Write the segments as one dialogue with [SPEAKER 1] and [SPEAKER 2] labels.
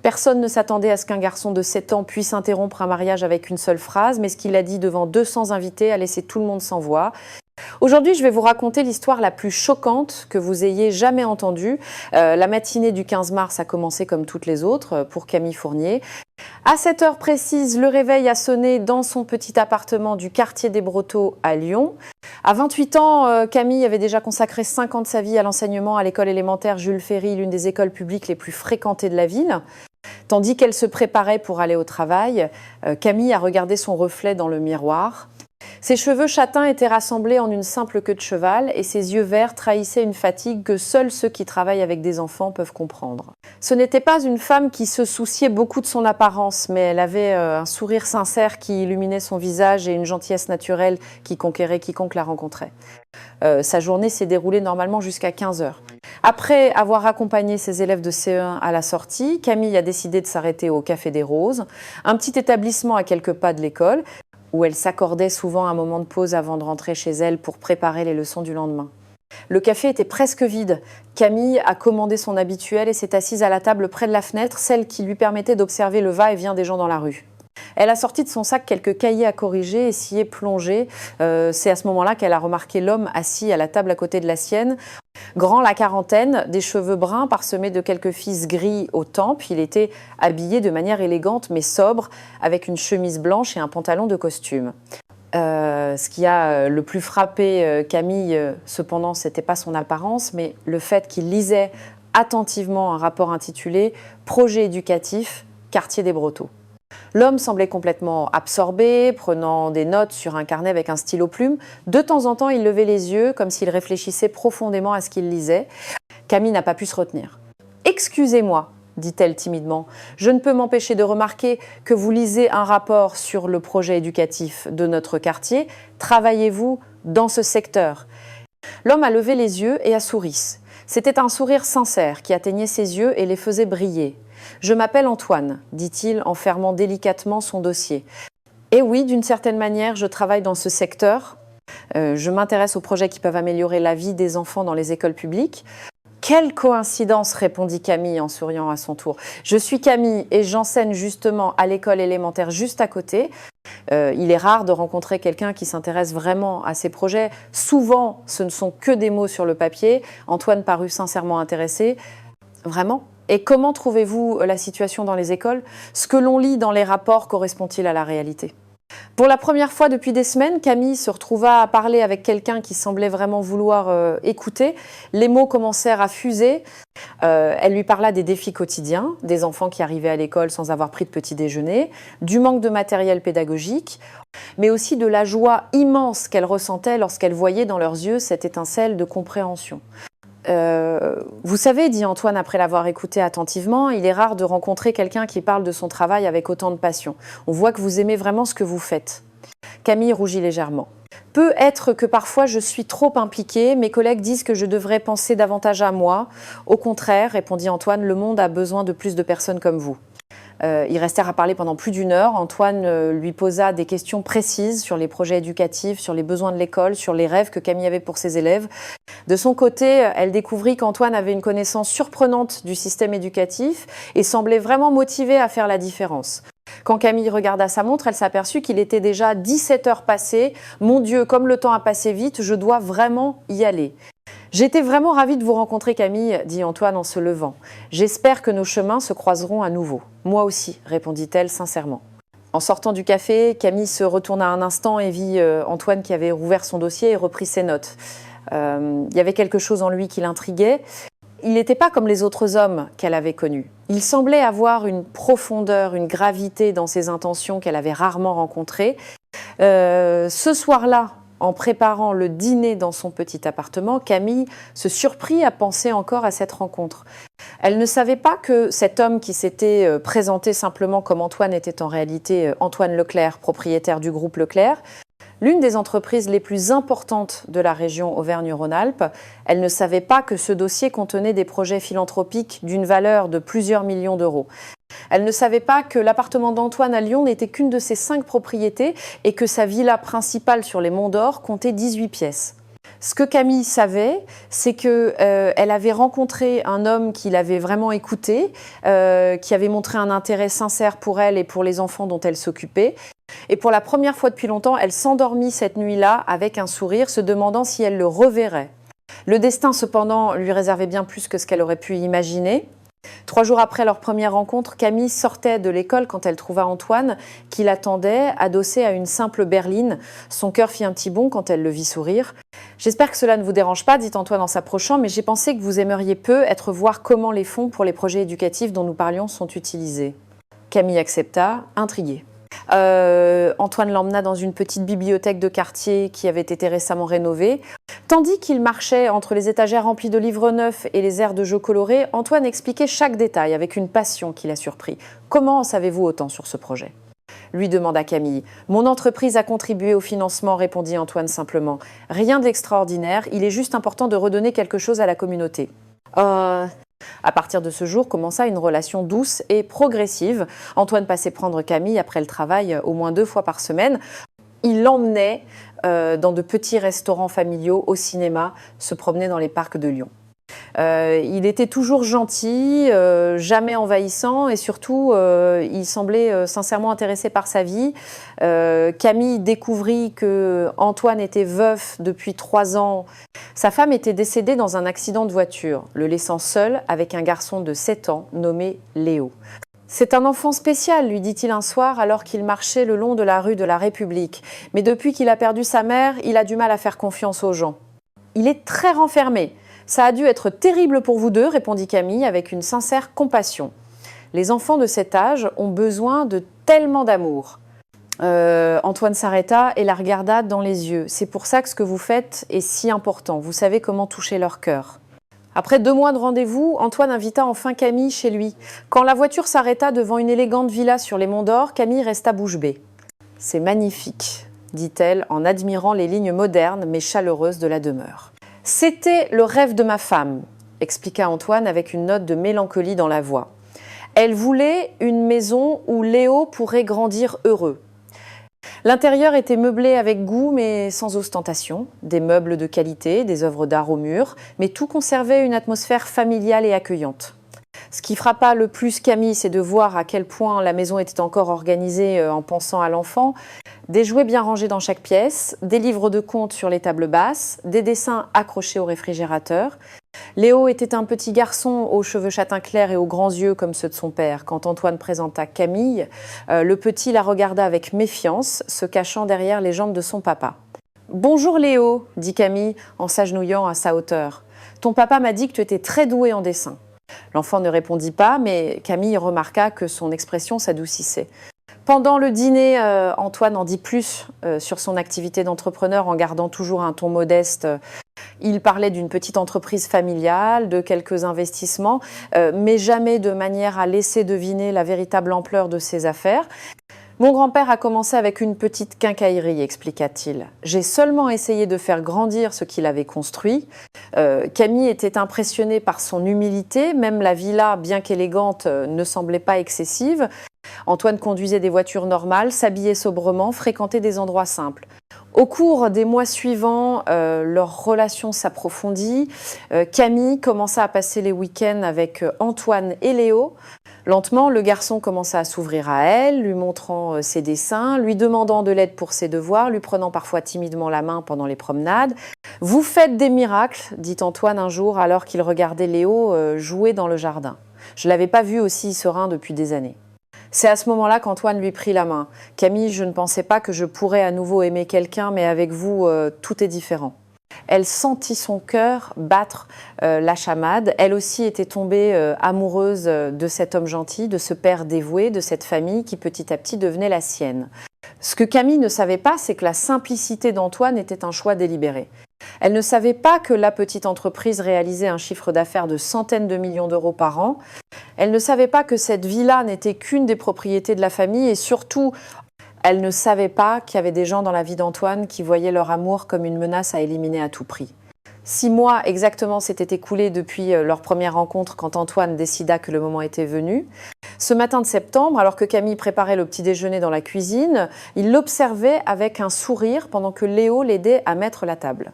[SPEAKER 1] Personne ne s'attendait à ce qu'un garçon de 7 ans puisse interrompre un mariage avec une seule phrase, mais ce qu'il a dit devant 200 invités a laissé tout le monde sans voix. Aujourd'hui, je vais vous raconter l'histoire la plus choquante que vous ayez jamais entendue. La matinée du 15 mars a commencé comme toutes les autres pour Camille Fournier. À cette heure précise, le réveil a sonné dans son petit appartement du quartier des Brotteaux à Lyon. À 28 ans, Camille avait déjà consacré 5 ans de sa vie à l'enseignement à l'école élémentaire Jules Ferry, l'une des écoles publiques les plus fréquentées de la ville. Tandis qu'elle se préparait pour aller au travail, Camille a regardé son reflet dans le miroir. Ses cheveux châtains étaient rassemblés en une simple queue de cheval et ses yeux verts trahissaient une fatigue que seuls ceux qui travaillent avec des enfants peuvent comprendre. Ce n'était pas une femme qui se souciait beaucoup de son apparence, mais elle avait un sourire sincère qui illuminait son visage et une gentillesse naturelle qui conquérait quiconque la rencontrait. Sa journée s'est déroulée normalement jusqu'à 15 heures. Après avoir accompagné ses élèves de CE1 à la sortie, Camille a décidé de s'arrêter au Café des Roses, un petit établissement à quelques pas de l'école, où elle s'accordait souvent un moment de pause avant de rentrer chez elle pour préparer les leçons du lendemain. Le café était presque vide. Camille a commandé son habituel et s'est assise à la table près de la fenêtre, celle qui lui permettait d'observer le va-et-vient des gens dans la rue. Elle a sorti de son sac quelques cahiers à corriger et s'y est plongée. C'est à ce moment-là qu'elle a remarqué l'homme assis à la table à côté de la sienne. Grand la quarantaine, des cheveux bruns parsemés de quelques fils gris aux tempes. Il était habillé de manière élégante mais sobre, avec une chemise blanche et un pantalon de costume. Ce qui a le plus frappé Camille, cependant, ce n'était pas son apparence, mais le fait qu'il lisait attentivement un rapport intitulé « Projet éducatif, quartier des Brotteaux ». L'homme semblait complètement absorbé, prenant des notes sur un carnet avec un stylo plume. De temps en temps, il levait les yeux, comme s'il réfléchissait profondément à ce qu'il lisait. Camille n'a pas pu se retenir. « Excusez-moi », dit-elle timidement, « je ne peux m'empêcher de remarquer que vous lisez un rapport sur le projet éducatif de notre quartier. Travaillez-vous dans ce secteur ?» L'homme a levé les yeux et a souri. C'était un sourire sincère qui atteignait ses yeux et les faisait briller. « Je m'appelle Antoine », dit-il en fermant délicatement son dossier. « Et oui, d'une certaine manière, je travaille dans ce secteur. Je m'intéresse aux projets qui peuvent améliorer la vie des enfants dans les écoles publiques. » « Quelle coïncidence !» répondit Camille en souriant à son tour. « Je suis Camille et j'enseigne justement à l'école élémentaire juste à côté. Il est rare de rencontrer quelqu'un qui s'intéresse vraiment à ces projets. Souvent, ce ne sont que des mots sur le papier. » Antoine parut sincèrement intéressé. « Vraiment ? Et comment trouvez-vous la situation dans les écoles ? Ce que l'on lit dans les rapports correspond-il à la réalité ? » Pour la première fois depuis des semaines, Camille se retrouva à parler avec quelqu'un qui semblait vraiment vouloir écouter. Les mots commencèrent à fuser. Elle lui parla des défis quotidiens, des enfants qui arrivaient à l'école sans avoir pris de petit déjeuner, du manque de matériel pédagogique, mais aussi de la joie immense qu'elle ressentait lorsqu'elle voyait dans leurs yeux cette étincelle de compréhension. Vous savez, dit Antoine après l'avoir écouté attentivement, il est rare de rencontrer quelqu'un qui parle de son travail avec autant de passion. On voit que vous aimez vraiment ce que vous faites. Camille rougit légèrement. Peut être que parfois je suis trop impliquée, mes collègues disent que je devrais penser davantage à moi. Au contraire, répondit Antoine, le monde a besoin de plus de personnes comme vous. Ils restèrent à parler pendant plus d'une heure. Antoine lui posa des questions précises sur les projets éducatifs, sur les besoins de l'école, sur les rêves que Camille avait pour ses élèves. De son côté, elle découvrit qu'Antoine avait une connaissance surprenante du système éducatif et semblait vraiment motivé à faire la différence. Quand Camille regarda sa montre, elle s'aperçut qu'il était déjà 17 heures passées. « Mon Dieu, comme le temps a passé vite, je dois vraiment y aller. » « J'étais vraiment ravie de vous rencontrer, Camille, dit Antoine en se levant. J'espère que nos chemins se croiseront à nouveau. Moi aussi, répondit-elle sincèrement. En sortant du café, Camille se retourna un instant et vit Antoine qui avait rouvert son dossier et repris ses notes. Il y avait quelque chose en lui qui l'intriguait. Il n'était pas comme les autres hommes qu'elle avait connus. Il semblait avoir une profondeur, une gravité dans ses intentions qu'elle avait rarement rencontrées. Ce soir-là, en préparant le dîner dans son petit appartement, Camille se surprit à penser encore à cette rencontre. Elle ne savait pas que cet homme qui s'était présenté simplement comme Antoine était en réalité Antoine Leclerc, propriétaire du groupe Leclerc, l'une des entreprises les plus importantes de la région Auvergne-Rhône-Alpes. Elle ne savait pas que ce dossier contenait des projets philanthropiques d'une valeur de plusieurs millions d'euros. Elle ne savait pas que l'appartement d'Antoine à Lyon n'était qu'une de ses 5 propriétés et que sa villa principale sur les Monts d'Or comptait 18 pièces. Ce que Camille savait, c'est qu'elle avait rencontré un homme qui l'avait vraiment écoutée, qui avait montré un intérêt sincère pour elle et pour les enfants dont elle s'occupait. Et pour la première fois depuis longtemps, elle s'endormit cette nuit-là avec un sourire, se demandant si elle le reverrait. Le destin, cependant, lui réservait bien plus que ce qu'elle aurait pu imaginer. 3 jours après leur première rencontre, Camille sortait de l'école quand elle trouva Antoine, qui l'attendait, adossé à une simple berline. Son cœur fit un petit bond quand elle le vit sourire. « J'espère que cela ne vous dérange pas, dit Antoine en s'approchant, mais j'ai pensé que vous aimeriez peu être voir comment les fonds pour les projets éducatifs dont nous parlions sont utilisés. » Camille accepta, intriguée. Antoine l'emmena dans une petite bibliothèque de quartier qui avait été récemment rénovée. Tandis qu'il marchait entre les étagères remplies de livres neufs et les aires de jeux colorés, Antoine expliquait chaque détail avec une passion qui la surprit. « Comment en savez-vous autant sur ce projet ?» lui demanda Camille. « Mon entreprise a contribué au financement, répondit Antoine simplement. Rien d'extraordinaire, il est juste important de redonner quelque chose à la communauté. » À partir de ce jour, commença une relation douce et progressive. Antoine passait prendre Camille après le travail au moins 2 fois par semaine. Il l'emmenait dans de petits restaurants familiaux, au cinéma, se promenait dans les parcs de Lyon. Il était toujours gentil, jamais envahissant et surtout, il semblait sincèrement intéressé par sa vie. Camille découvrit que Antoine était veuf depuis 3 ans. Sa femme était décédée dans un accident de voiture, le laissant seul avec un garçon de 7 ans nommé Léo. « C'est un enfant spécial, lui dit-il un soir alors qu'il marchait le long de la rue de la République. Mais depuis qu'il a perdu sa mère, il a du mal à faire confiance aux gens. Il est très renfermé. Ça a dû être terrible pour vous deux, répondit Camille avec une sincère compassion. Les enfants de cet âge ont besoin de tellement d'amour. Antoine s'arrêta et la regarda dans les yeux. C'est pour ça que ce que vous faites est si important. Vous savez comment toucher leur cœur. Après 2 mois de rendez-vous, Antoine invita enfin Camille chez lui. Quand la voiture s'arrêta devant une élégante villa sur les Monts d'Or, Camille resta bouche bée. « C'est magnifique », dit-elle en admirant les lignes modernes mais chaleureuses de la demeure. « C'était le rêve de ma femme », expliqua Antoine avec une note de mélancolie dans la voix. Elle voulait une maison où Léo pourrait grandir heureux. L'intérieur était meublé avec goût mais sans ostentation, des meubles de qualité, des œuvres d'art au mur, mais tout conservait une atmosphère familiale et accueillante. Ce qui frappa le plus Camille, c'est de voir à quel point la maison était encore organisée en pensant à l'enfant. Des jouets bien rangés dans chaque pièce, des livres de contes sur les tables basses, des dessins accrochés au réfrigérateur. Léo était un petit garçon aux cheveux châtain clair et aux grands yeux comme ceux de son père. Quand Antoine présenta Camille, le petit la regarda avec méfiance, se cachant derrière les jambes de son papa. « Bonjour Léo », dit Camille en s'agenouillant à sa hauteur. « Ton papa m'a dit que tu étais très doué en dessin. » L'enfant ne répondit pas, mais Camille remarqua que son expression s'adoucissait. Pendant le dîner, Antoine en dit plus sur son activité d'entrepreneur en gardant toujours un ton modeste. Il parlait d'une petite entreprise familiale, de quelques investissements, mais jamais de manière à laisser deviner la véritable ampleur de ses affaires. Mon grand-père a commencé avec une petite quincaillerie, expliqua-t-il. J'ai seulement essayé de faire grandir ce qu'il avait construit. Camille était impressionnée par son humilité, même la villa, bien qu'élégante, ne semblait pas excessive. Antoine conduisait des voitures normales, s'habillait sobrement, fréquentait des endroits simples. Au cours des mois suivants, leur relation s'approfondit. Camille commença à passer les week-ends avec Antoine et Léo. Lentement, le garçon commença à s'ouvrir à elle, lui montrant ses dessins, lui demandant de l'aide pour ses devoirs, lui prenant parfois timidement la main pendant les promenades. « Vous faites des miracles », dit Antoine un jour alors qu'il regardait Léo jouer dans le jardin. « Je ne l'avais pas vu aussi serein depuis des années. » C'est à ce moment-là qu'Antoine lui prit la main. « Camille, je ne pensais pas que je pourrais à nouveau aimer quelqu'un, mais avec vous, tout est différent. » Elle sentit son cœur battre la chamade. Elle aussi était tombée amoureuse de cet homme gentil, de ce père dévoué, de cette famille qui petit à petit devenait la sienne. Ce que Camille ne savait pas, c'est que la simplicité d'Antoine était un choix délibéré. Elle ne savait pas que la petite entreprise réalisait un chiffre d'affaires de centaines de millions d'euros par an. Elle ne savait pas que cette villa n'était qu'une des propriétés de la famille et surtout, elle ne savait pas qu'il y avait des gens dans la vie d'Antoine qui voyaient leur amour comme une menace à éliminer à tout prix. 6 mois exactement s'étaient écoulés depuis leur première rencontre quand Antoine décida que le moment était venu. Ce matin de septembre, alors que Camille préparait le petit déjeuner dans la cuisine, il l'observait avec un sourire pendant que Léo l'aidait à mettre la table.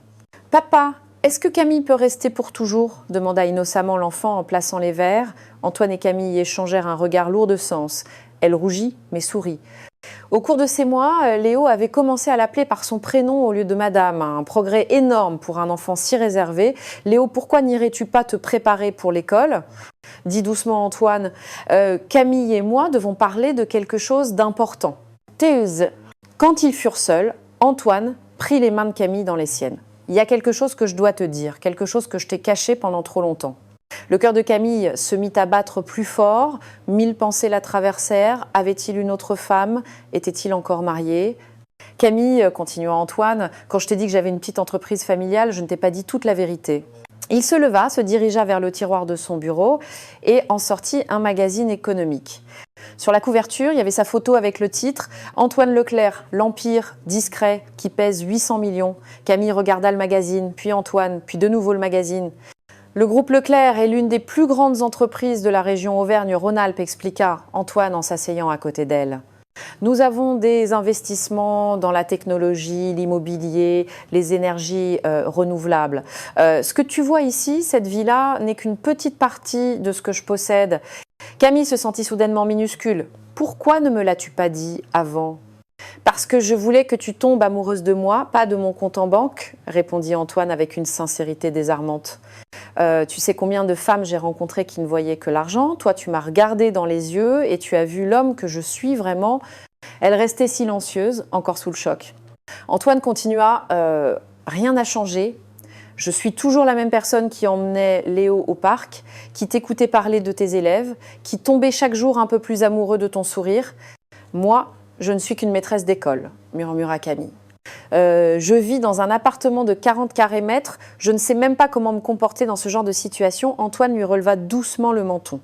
[SPEAKER 1] « Papa, est-ce que Camille peut rester pour toujours demanda innocemment l'enfant en plaçant les verres. Antoine et Camille échangèrent un regard lourd de sens. Elle rougit, mais sourit. Au cours de ces mois, Léo avait commencé à l'appeler par son prénom au lieu de madame. Un progrès énorme pour un enfant si réservé. Léo, pourquoi n'irais-tu pas te préparer pour l'école ? Dit doucement Antoine. Camille et moi devons parler de quelque chose d'important. Teuse. Quand ils furent seuls, Antoine prit les mains de Camille dans les siennes. Il y a quelque chose que je dois te dire, quelque chose que je t'ai caché pendant trop longtemps. Le cœur de Camille se mit à battre plus fort, 1000 pensées la traversèrent. Avait-il une autre femme? Était-il encore marié? Camille, continua Antoine, quand je t'ai dit que j'avais une petite entreprise familiale, je ne t'ai pas dit toute la vérité. Il se leva, se dirigea vers le tiroir de son bureau et en sortit un magazine économique. Sur la couverture, il y avait sa photo avec le titre « Antoine Leclerc, l'Empire discret qui pèse 800 millions ». Camille regarda le magazine, puis Antoine, puis de nouveau le magazine. Le groupe Leclerc est l'une des plus grandes entreprises de la région Auvergne-Rhône-Alpes, expliqua Antoine en s'asseyant à côté d'elle. Nous avons des investissements dans la technologie, l'immobilier, les énergies renouvelables. Ce que tu vois ici, cette villa, n'est qu'une petite partie de ce que je possède. Camille se sentit soudainement minuscule. Pourquoi ne me l'as-tu pas dit avant ? Parce que je voulais que tu tombes amoureuse de moi, pas de mon compte en banque, répondit Antoine avec une sincérité désarmante. Tu sais combien de femmes j'ai rencontrées qui ne voyaient que l'argent. Toi, tu m'as regardé dans les yeux et tu as vu l'homme que je suis vraiment. Elle restait silencieuse, encore sous le choc. Antoine continua, rien n'a changé. Je suis toujours la même personne qui emmenait Léo au parc, qui t'écoutait parler de tes élèves, qui tombait chaque jour un peu plus amoureux de ton sourire. Moi, je ne suis qu'une maîtresse d'école, murmura Camille. Je vis dans un appartement de 40 carrés mètres. Je ne sais même pas comment me comporter dans ce genre de situation. Antoine lui releva doucement le menton.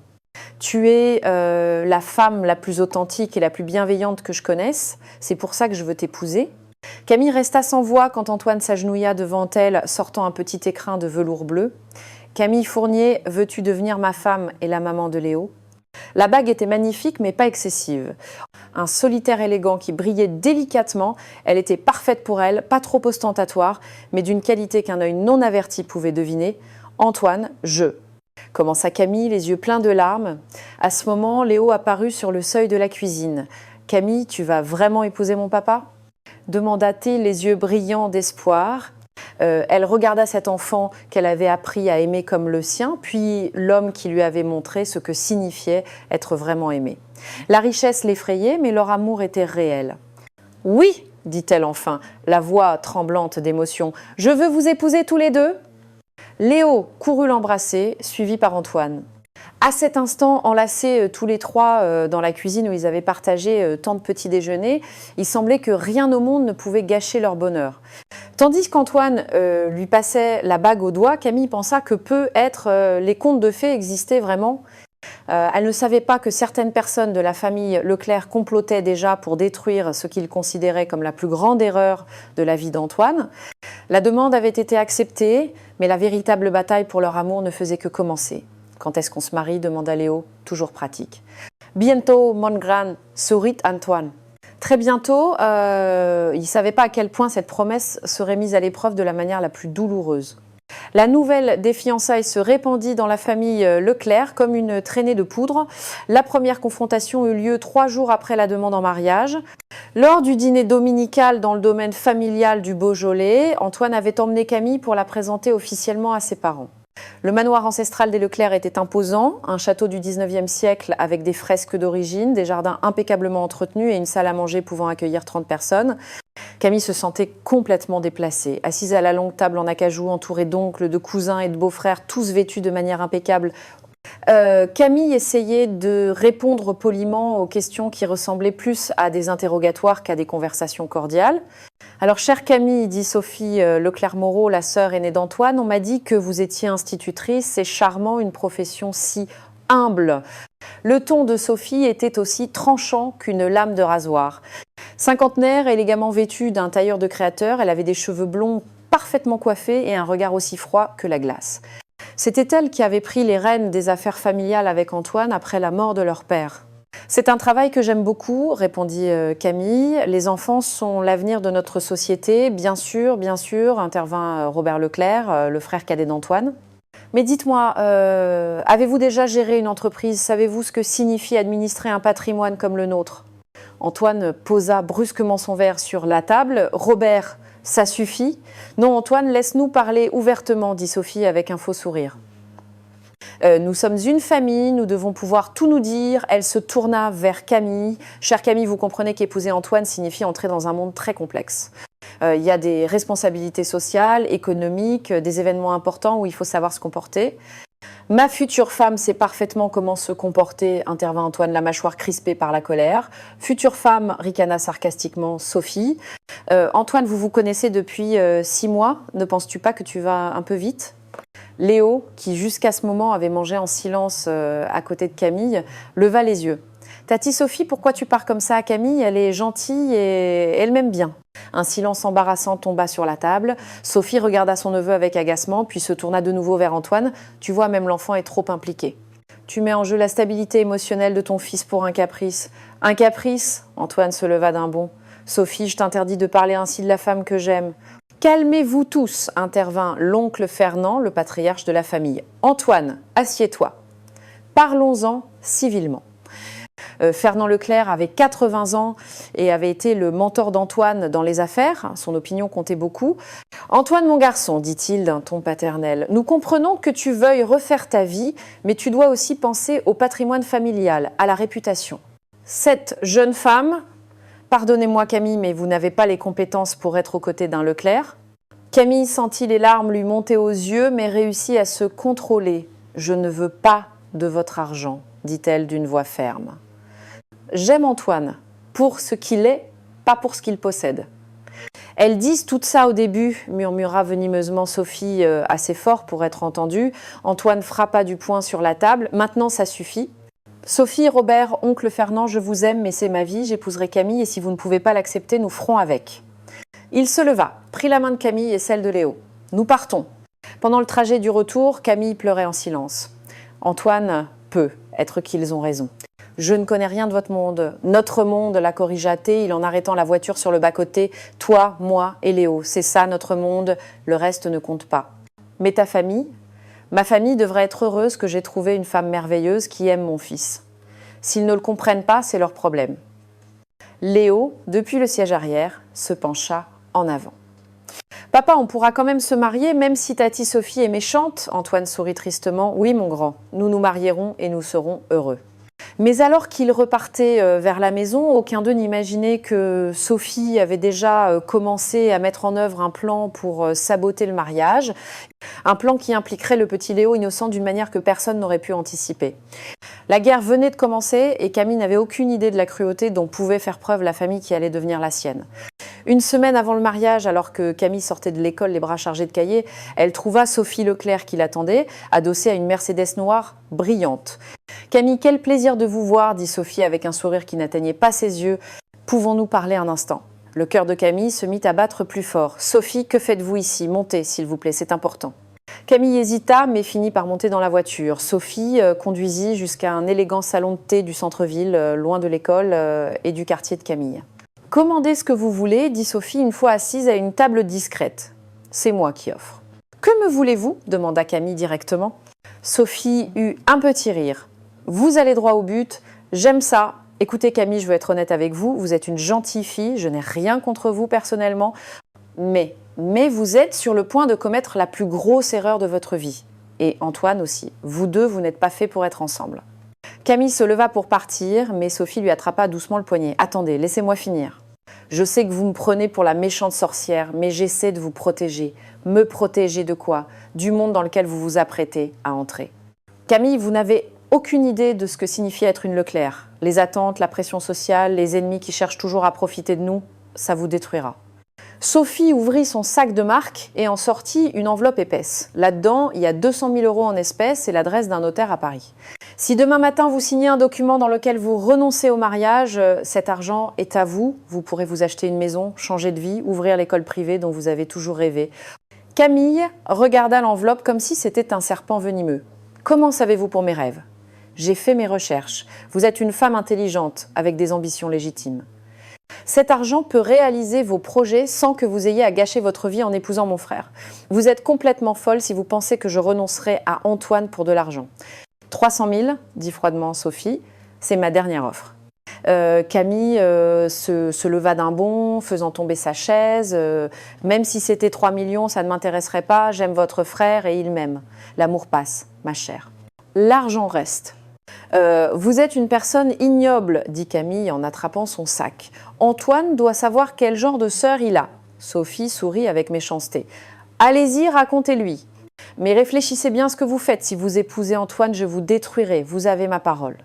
[SPEAKER 1] Tu es la femme la plus authentique et la plus bienveillante que je connaisse. C'est pour ça que je veux t'épouser. Camille resta sans voix quand Antoine s'agenouilla devant elle, sortant un petit écrin de velours bleu. Camille Fournier, veux-tu devenir ma femme et la maman de Léo ? La bague était magnifique, mais pas excessive. Un solitaire élégant qui brillait délicatement. Elle était parfaite pour elle, pas trop ostentatoire, mais d'une qualité qu'un œil non averti pouvait deviner. Antoine, commença Camille, les yeux pleins de larmes. À ce moment, Léo apparut sur le seuil de la cuisine. Camille, tu vas vraiment épouser mon papa ? Demanda-t-il, les yeux brillants d'espoir. Elle regarda cet enfant qu'elle avait appris à aimer comme le sien, puis l'homme qui lui avait montré ce que signifiait être vraiment aimé. La richesse l'effrayait, mais leur amour était réel. « Oui, dit-elle enfin, la voix tremblante d'émotion, « je veux vous épouser tous les deux ?» Léo courut l'embrasser, suivi par Antoine. À cet instant, enlacés tous les trois dans la cuisine où ils avaient partagé tant de petits déjeuners, il semblait que rien au monde ne pouvait gâcher leur bonheur. Tandis qu'Antoine lui passait la bague au doigt, Camille pensa que peut-être les contes de fées existaient vraiment. Elle ne savait pas que certaines personnes de la famille Leclerc complotaient déjà pour détruire ce qu'ils considéraient comme la plus grande erreur de la vie d'Antoine. La demande avait été acceptée, mais la véritable bataille pour leur amour ne faisait que commencer. « Quand est-ce qu'on se marie ?» demanda Léo, toujours pratique. « Bientôt, mon grand, sourit Antoine. » Très bientôt, il ne savait pas à quel point cette promesse serait mise à l'épreuve de la manière la plus douloureuse. La nouvelle des fiançailles se répandit dans la famille Leclerc comme une traînée de poudre. La première confrontation eut lieu 3 jours après la demande en mariage. Lors du dîner dominical dans le domaine familial du Beaujolais, Antoine avait emmené Camille pour la présenter officiellement à ses parents. Le manoir ancestral des Leclerc était imposant, un château du 19e siècle avec des fresques d'origine, des jardins impeccablement entretenus et une salle à manger pouvant accueillir 30 personnes. Camille se sentait complètement déplacée, assise à la longue table en acajou, entourée d'oncles, de cousins et de beaux-frères, tous vêtus de manière impeccable. Camille essayait de répondre poliment aux questions qui ressemblaient plus à des interrogatoires qu'à des conversations cordiales. Alors, chère Camille, dit Sophie Leclerc-Moreau, la sœur aînée d'Antoine, on m'a dit que vous étiez institutrice, c'est charmant, une profession si humble. Le ton de Sophie était aussi tranchant qu'une lame de rasoir. Cinquantenaire, élégamment vêtue d'un tailleur de créateur, elle avait des cheveux blonds parfaitement coiffés et un regard aussi froid que la glace. C'était elle qui avait pris les rênes des affaires familiales avec Antoine après la mort de leur père. C'est un travail que j'aime beaucoup, répondit Camille. Les enfants sont l'avenir de notre société, bien sûr, intervint Robert Leclerc, le frère cadet d'Antoine. Mais dites-moi, avez-vous déjà géré une entreprise? Savez-vous ce que signifie administrer un patrimoine comme le nôtre? Antoine posa brusquement son verre sur la table. Robert, ça suffit. Non, Antoine, laisse-nous parler ouvertement, dit Sophie avec un faux sourire. Nous sommes une famille, nous devons pouvoir tout nous dire. Elle se tourna vers Camille. Chère Camille, vous comprenez qu'épouser Antoine signifie entrer dans un monde très complexe. Il y a des responsabilités sociales, économiques, des événements importants où il faut savoir se comporter. Ma future femme sait parfaitement comment se comporter, intervint Antoine, la mâchoire crispée par la colère. Future femme, ricana sarcastiquement Sophie. Antoine, vous vous connaissez depuis 6 mois. Ne penses-tu pas que tu vas un peu vite ? Léo, qui jusqu'à ce moment avait mangé en silence à côté de Camille, leva les yeux. Tati Sophie, pourquoi tu pars comme ça à Camille? Elle est gentille et elle m'aime bien. Un silence embarrassant tomba sur la table. Sophie regarda son neveu avec agacement, puis se tourna de nouveau vers Antoine. Tu vois, même l'enfant est trop impliqué. Tu mets en jeu la stabilité émotionnelle de ton fils pour un caprice. Un caprice? Antoine se leva d'un bond. Sophie, je t'interdis de parler ainsi de la femme que j'aime. Calmez-vous tous, intervint l'oncle Fernand, le patriarche de la famille. Antoine, assieds-toi. Parlons-en civilement. Fernand Leclerc avait 80 ans et avait été le mentor d'Antoine dans les affaires. Son opinion comptait beaucoup. « Antoine, mon garçon, dit-il d'un ton paternel, nous comprenons que tu veuilles refaire ta vie, mais tu dois aussi penser au patrimoine familial, à la réputation. Cette jeune femme... Pardonnez-moi Camille, mais vous n'avez pas les compétences pour être aux côtés d'un Leclerc. » Camille sentit les larmes lui monter aux yeux, mais réussit à se contrôler. « Je ne veux pas de votre argent, dit-elle d'une voix ferme. J'aime Antoine pour ce qu'il est, pas pour ce qu'il possède. » Elles disent tout ça au début, murmura venimeusement Sophie, assez fort pour être entendue. Antoine frappa du poing sur la table. Maintenant, ça suffit. Sophie, Robert, oncle Fernand, je vous aime, mais c'est ma vie, j'épouserai Camille et si vous ne pouvez pas l'accepter, nous ferons avec. Il se leva, prit la main de Camille et celle de Léo. Nous partons. Pendant le trajet du retour, Camille pleurait en silence. Antoine peut être qu'ils ont raison. Je ne connais rien de votre monde. Notre monde, la corrigea-t-il en arrêtant la voiture sur le bas-côté. Toi, moi et Léo, c'est ça notre monde, le reste ne compte pas. Mais ta famille ? Ma famille devrait être heureuse que j'ai trouvé une femme merveilleuse qui aime mon fils. S'ils ne le comprennent pas, c'est leur problème. Léo, depuis le siège arrière, se pencha en avant. Papa, on pourra quand même se marier, même si Tati Sophie est méchante, Antoine sourit tristement. Oui, mon grand, nous nous marierons et nous serons heureux. Mais alors qu'ils repartaient vers la maison, aucun d'eux n'imaginait que Sophie avait déjà commencé à mettre en œuvre un plan pour saboter le mariage. Un plan qui impliquerait le petit Léo innocent d'une manière que personne n'aurait pu anticiper. La guerre venait de commencer et Camille n'avait aucune idée de la cruauté dont pouvait faire preuve la famille qui allait devenir la sienne. Une semaine avant le mariage, alors que Camille sortait de l'école les bras chargés de cahiers, elle trouva Sophie Leclerc qui l'attendait, adossée à une Mercedes noire brillante. « Camille, quel plaisir de vous voir », dit Sophie avec un sourire qui n'atteignait pas ses yeux. « Pouvons-nous parler un instant ?» Le cœur de Camille se mit à battre plus fort. « Sophie, que faites-vous ici? Montez, s'il vous plaît, c'est important. » Camille hésita, mais finit par monter dans la voiture. Sophie conduisit jusqu'à un élégant salon de thé du centre-ville, loin de l'école et du quartier de Camille. « Commandez ce que vous voulez, dit Sophie une fois assise à une table discrète. C'est moi qui offre. « Que me voulez-vous » demanda Camille directement. Sophie eut un petit rire. « Vous allez droit au but, j'aime ça. Écoutez Camille, je veux être honnête avec vous, vous êtes une gentille fille, je n'ai rien contre vous personnellement, mais vous êtes sur le point de commettre la plus grosse erreur de votre vie. Et Antoine aussi. Vous deux, vous n'êtes pas faits pour être ensemble. » Camille se leva pour partir, mais Sophie lui attrapa doucement le poignet. « Attendez, laissez-moi finir. Je sais que vous me prenez pour la méchante sorcière, mais j'essaie de vous protéger. Me protéger de quoi? Du monde dans lequel vous vous apprêtez à entrer. Camille, vous n'avez aucune idée de ce que signifie être une Leclerc. Les attentes, la pression sociale, les ennemis qui cherchent toujours à profiter de nous, ça vous détruira. » Sophie ouvrit son sac de marque et en sortit une enveloppe épaisse. Là-dedans, il y a 200 000 € en espèces et l'adresse d'un notaire à Paris. Si demain matin vous signez un document dans lequel vous renoncez au mariage, cet argent est à vous. Vous pourrez vous acheter une maison, changer de vie, ouvrir l'école privée dont vous avez toujours rêvé. Camille regarda l'enveloppe comme si c'était un serpent venimeux. « Comment savez-vous pour mes rêves ? J'ai fait mes recherches. Vous êtes une femme intelligente, avec des ambitions légitimes. Cet argent peut réaliser vos projets sans que vous ayez à gâcher votre vie en épousant mon frère. Vous êtes complètement folle si vous pensez que je renoncerai à Antoine pour de l'argent. 300 000, dit froidement Sophie, c'est ma dernière offre. Camille se leva d'un bond, faisant tomber sa chaise. Même si c'était 3 millions, ça ne m'intéresserait pas. J'aime votre frère et il m'aime. L'amour passe, ma chère. L'argent reste. Vous êtes une personne ignoble, dit Camille en attrapant son sac. Antoine doit savoir quel genre de sœur il a. Sophie sourit avec méchanceté. Allez-y, racontez-lui. Mais réfléchissez bien à ce que vous faites. Si vous épousez Antoine, je vous détruirai. Vous avez ma parole.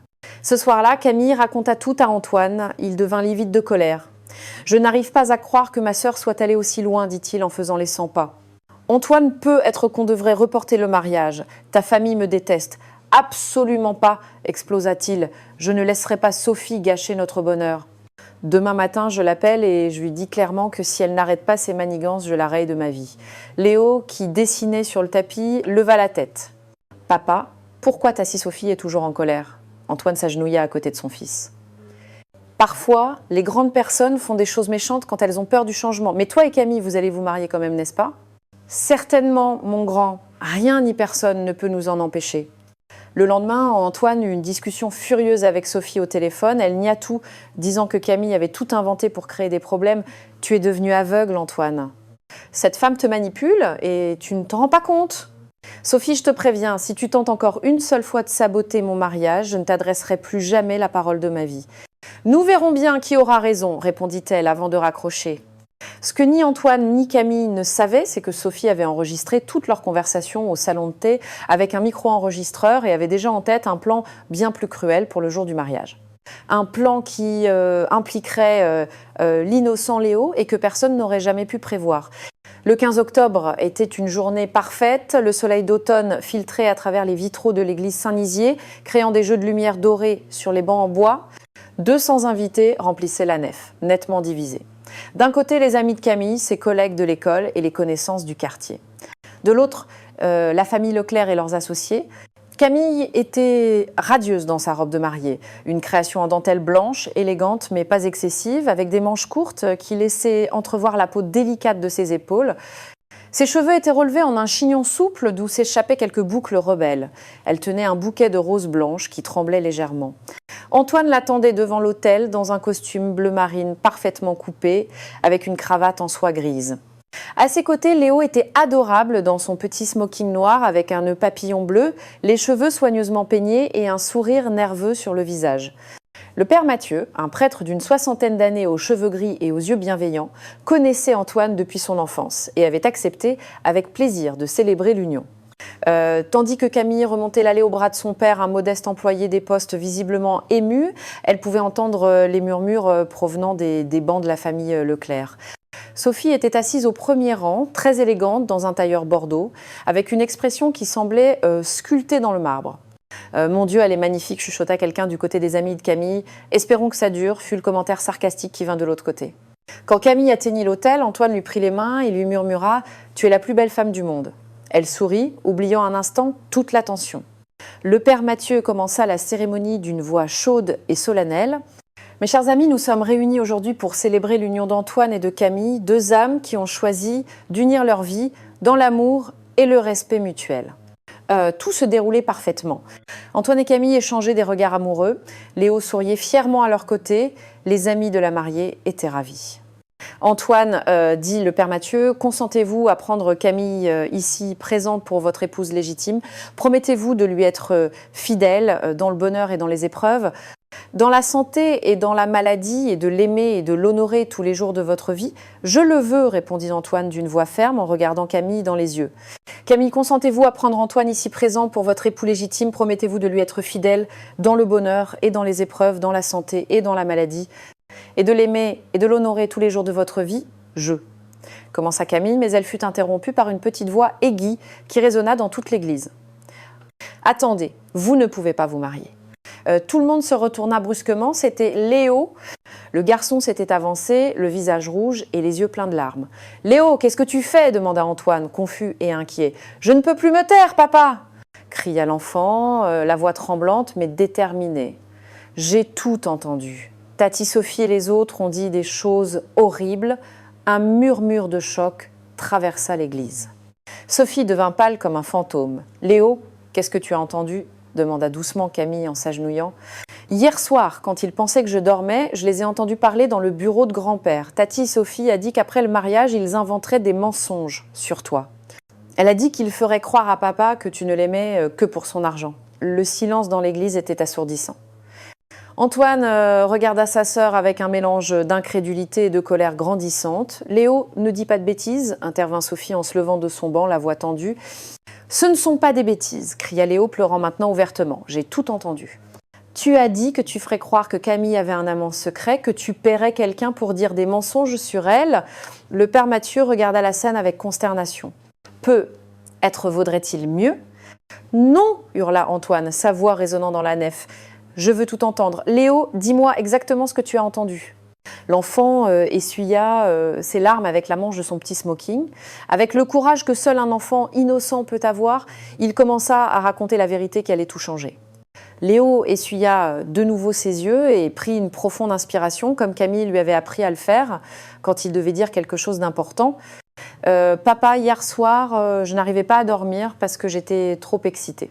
[SPEAKER 1] Ce soir-là, Camille raconta tout à Antoine. Il devint livide de colère. « Je n'arrive pas à croire que ma sœur soit allée aussi loin, dit-il en faisant les 100 pas. Antoine peut être qu'on devrait reporter le mariage. Ta famille me déteste. Absolument pas, explosa-t-il. Je ne laisserai pas Sophie gâcher notre bonheur. Demain matin, je l'appelle et je lui dis clairement que si elle n'arrête pas ses manigances, je la raye de ma vie. Léo, qui dessinait sur le tapis, leva la tête. « Papa, pourquoi ta Sophie est toujours en colère ?» Antoine s'agenouilla à côté de son fils. Parfois, les grandes personnes font des choses méchantes quand elles ont peur du changement. Mais toi et Camille, vous allez vous marier quand même, n'est-ce pas? Certainement, mon grand. Rien ni personne ne peut nous en empêcher. Le lendemain, Antoine eut une discussion furieuse avec Sophie au téléphone. Elle nia tout, disant que Camille avait tout inventé pour créer des problèmes. « Tu es devenu aveugle, Antoine. Cette femme te manipule et tu ne t'en rends pas compte. Sophie, je te préviens, si tu tentes encore une seule fois de saboter mon mariage, je ne t'adresserai plus jamais la parole de ma vie. »« Nous verrons bien qui aura raison, » répondit-elle avant de raccrocher. Ce que ni Antoine ni Camille ne savaient, c'est que Sophie avait enregistré toute leur conversation au salon de thé avec un micro-enregistreur et avait déjà en tête un plan bien plus cruel pour le jour du mariage. Un plan qui impliquerait l'innocent Léo et que personne n'aurait jamais pu prévoir. Le 15 octobre était une journée parfaite, le soleil d'automne filtrait à travers les vitraux de l'église Saint-Nizier, créant des jeux de lumière dorés sur les bancs en bois. 200 invités remplissaient la nef, nettement divisée. D'un côté, les amis de Camille, ses collègues de l'école et les connaissances du quartier. De l'autre, la famille Leclerc et leurs associés. Camille était radieuse dans sa robe de mariée, une création en dentelle blanche, élégante mais pas excessive, avec des manches courtes qui laissaient entrevoir la peau délicate de ses épaules. Ses cheveux étaient relevés en un chignon souple d'où s'échappaient quelques boucles rebelles. Elle tenait un bouquet de roses blanches qui tremblait légèrement. Antoine l'attendait devant l'autel dans un costume bleu marine parfaitement coupé, avec une cravate en soie grise. À ses côtés, Léo était adorable dans son petit smoking noir avec un nœud papillon bleu, les cheveux soigneusement peignés et un sourire nerveux sur le visage. Le père Mathieu, un prêtre d'une 60aine d'années aux cheveux gris et aux yeux bienveillants, connaissait Antoine depuis son enfance et avait accepté avec plaisir de célébrer l'union. Tandis que Camille remontait l'allée au bras de son père, un modeste employé des postes visiblement ému, elle pouvait entendre les murmures provenant des bancs de la famille Leclerc. Sophie était assise au premier rang, très élégante dans un tailleur bordeaux, avec une expression qui semblait sculptée dans le marbre. « Mon Dieu, elle est magnifique », chuchota quelqu'un du côté des amis de Camille. « Espérons que ça dure », fut le commentaire sarcastique qui vint de l'autre côté. Quand Camille atteignit l'autel, Antoine lui prit les mains et lui murmura « Tu es la plus belle femme du monde ». Elle sourit, oubliant un instant toute l'attention. Le père Mathieu commença la cérémonie d'une voix chaude et solennelle. Mes chers amis, nous sommes réunis aujourd'hui pour célébrer l'union d'Antoine et de Camille, deux âmes qui ont choisi d'unir leur vie dans l'amour et le respect mutuel. Tout se déroulait parfaitement. Antoine et Camille échangeaient des regards amoureux. Léo souriait fièrement à leur côté. Les amis de la mariée étaient ravis. Antoine, dit le père Mathieu, consentez-vous à prendre Camille ici présente pour votre épouse légitime? Promettez-vous de lui être fidèle dans le bonheur et dans les épreuves? Dans la santé et dans la maladie, et de l'aimer et de l'honorer tous les jours de votre vie? Je le veux, répondit Antoine d'une voix ferme en regardant Camille dans les yeux. Camille, consentez-vous à prendre Antoine ici présent pour votre époux légitime? Promettez-vous de lui être fidèle dans le bonheur et dans les épreuves, dans la santé et dans la maladie, et de l'aimer et de l'honorer tous les jours de votre vie? Je. Commença Camille, mais elle fut interrompue par une petite voix aiguë qui résonna dans toute l'église. Attendez, vous ne pouvez pas vous marier. Tout le monde se retourna brusquement, c'était Léo. Le garçon s'était avancé, le visage rouge et les yeux pleins de larmes. « Léo, qu'est-ce que tu fais » demanda Antoine, confus et inquiet. « Je ne peux plus me taire, papa !» cria l'enfant, la voix tremblante mais déterminée. « J'ai tout entendu. Tati Sophie et les autres ont dit des choses horribles. Un murmure de choc traversa l'église. Sophie devint pâle comme un fantôme. « Léo, qu'est-ce que tu as entendu ?» demanda doucement Camille en s'agenouillant. « Hier soir, quand ils pensaient que je dormais, je les ai entendus parler dans le bureau de grand-père. Tati Sophie a dit qu'après le mariage, ils inventeraient des mensonges sur toi. Elle a dit qu'il ferait croire à papa que tu ne l'aimais que pour son argent. » Le silence dans l'église était assourdissant. Antoine regarda sa sœur avec un mélange d'incrédulité et de colère grandissante. « Léo, ne dis pas de bêtises » intervint Sophie en se levant de son banc, la voix tendue. « Ce ne sont pas des bêtises » cria Léo, pleurant maintenant ouvertement. « J'ai tout entendu. Tu as dit que tu ferais croire que Camille avait un amant secret, que tu paierais quelqu'un pour dire des mensonges sur elle. » Le père Mathieu regarda la scène avec consternation. « Peut-être vaudrait-il mieux ?»« Non » hurla Antoine, sa voix résonnant dans la nef. « Je veux tout entendre. Léo, dis-moi exactement ce que tu as entendu. » L'enfant essuya ses larmes avec la manche de son petit smoking. Avec le courage que seul un enfant innocent peut avoir, il commença à raconter la vérité qui allait tout changer. Léo essuya de nouveau ses yeux et prit une profonde inspiration, comme Camille lui avait appris à le faire quand il devait dire quelque chose d'important. « Papa, hier soir, je n'arrivais pas à dormir parce que j'étais trop excitée.